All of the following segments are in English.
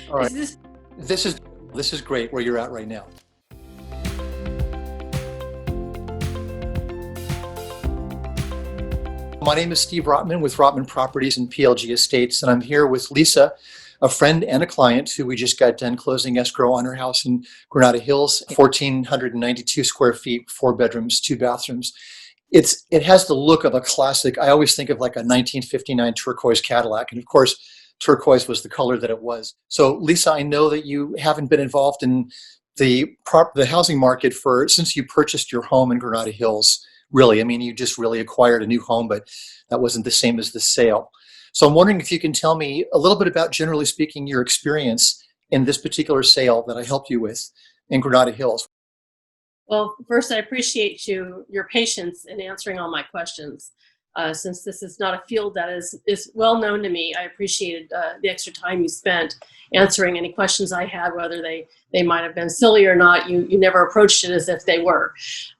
All right. Is this This is this is great where you're at right now. My name is Steve Rotman with Rotman Properties and PLG Estates, and I'm here with Lisa, a friend and a client who we just got done closing escrow on her house in Granada Hills, 1,492 square feet, 4 bedrooms, 2 bathrooms. It has the look of a classic. I always think of like a 1959 turquoise Cadillac, and of course, turquoise was the color that it was. So, Lisa, I know that you haven't been involved in the housing market since you purchased your home in Granada Hills. Really, I mean, you just really acquired a new home, but that wasn't the same as the sale. So I'm wondering if you can tell me a little bit about, generally speaking, your experience in this particular sale that I helped you with in Granada Hills. Well, first, I appreciate your patience in answering all my questions. Since this is not a field that is well known to me, I appreciated the extra time you spent answering any questions I had, whether they might have been silly or not. You never approached it as if they were.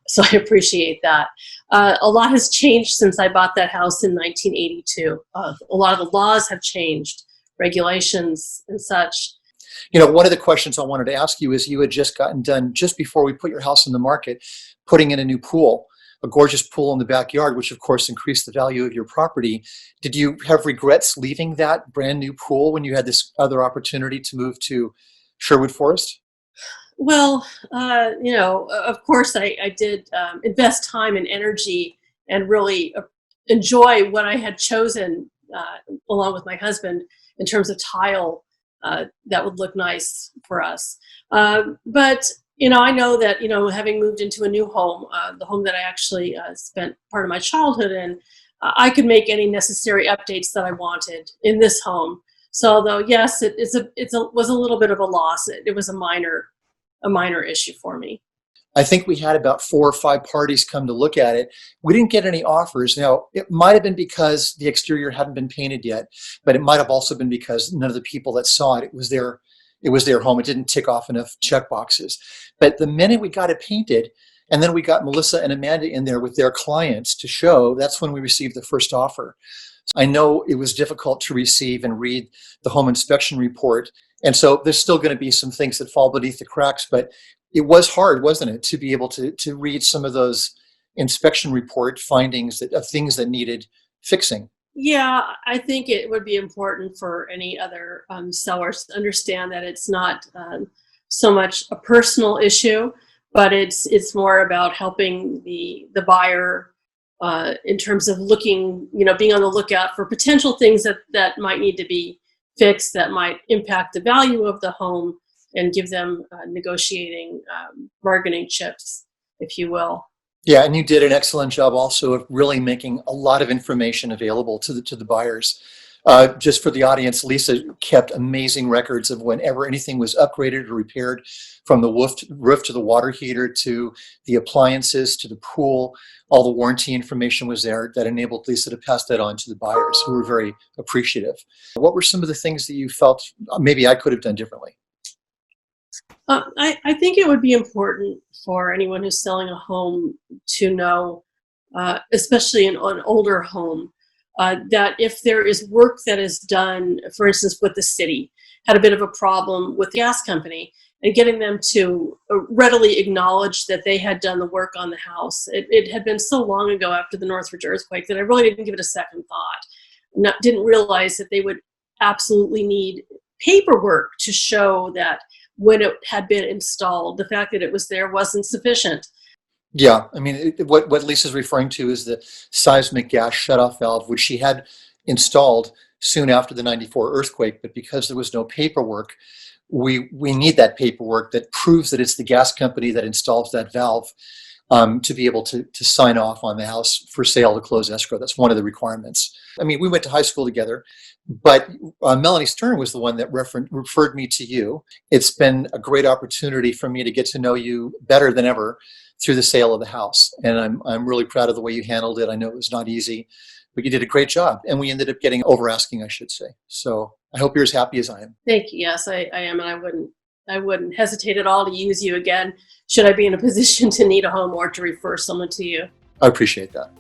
So I appreciate that. A lot has changed since I bought that house in 1982. A lot of the laws have changed, regulations and such. You know, one of the questions I wanted to ask you is you had just gotten done, just before we put your house in the market, putting in a new pool, a gorgeous pool in the backyard, which of course increased the value of your property. Did you have regrets leaving that brand new pool when you had this other opportunity to move to Sherwood Forest? Well, of course, I did invest time and energy and really enjoy what I had chosen along with my husband in terms of tile that would look nice for us. But I know that, having moved into a new home, the home that I actually spent part of my childhood in, I could make any necessary updates that I wanted in this home. So although, yes, it was a little bit of a loss, it was a minor issue for me. I think we had about 4 or 5 parties come to look at it. We didn't get any offers. Now, it might have been because the exterior hadn't been painted yet, but it might have also been because none of the people that saw it was their home. It didn't tick off enough check boxes. But the minute we got it painted, and then we got Melissa and Amanda in there with their clients to show, that's when we received the first offer. I know it was difficult to receive and read the home inspection report. And so there's still going to be some things that fall beneath the cracks, but it was hard, wasn't it, to be able to read some of those inspection report findings of things that needed fixing. Yeah, I think it would be important for any other sellers to understand that it's not so much a personal issue, but it's more about helping the buyer in terms of looking, being on the lookout for potential things that might need to be fixed, that might impact the value of the home, and give them negotiating bargaining chips, if you will. Yeah, and you did an excellent job also of really making a lot of information available to the buyers. Just for the audience, Lisa kept amazing records of whenever anything was upgraded or repaired, from the roof to the water heater to the appliances to the pool. All the warranty information was there that enabled Lisa to pass that on to the buyers, who were very appreciative. What were some of the things that you felt maybe I could have done differently? I think it would be important for anyone who's selling a home to know, especially an older home, that if there is work that is done, for instance, with the city, had a bit of a problem with the gas company, and getting them to readily acknowledge that they had done the work on the house. It had been so long ago after the Northridge earthquake that I really didn't give it a second thought. Didn't realize that they would absolutely need paperwork to show that when it had been installed, the fact that it was there wasn't sufficient. Yeah, I mean, what Lisa's referring to is the seismic gas shutoff valve, which she had installed soon after the '94 earthquake, but because there was no paperwork, we need that paperwork that proves that it's the gas company that installs that valve to be able to sign off on the house for sale to close escrow. That's one of the requirements. I mean, we went to high school together, but Melanie Stern was the one that referred me to you. It's been a great opportunity for me to get to know you better than ever through the sale of the house. And I'm really proud of the way you handled it. I know it was not easy, but you did a great job. And we ended up getting over asking, I should say. So I hope you're as happy as I am. Thank you. Yes, I am. And I wouldn't hesitate at all to use you again should I be in a position to need a home or to refer someone to you. I appreciate that.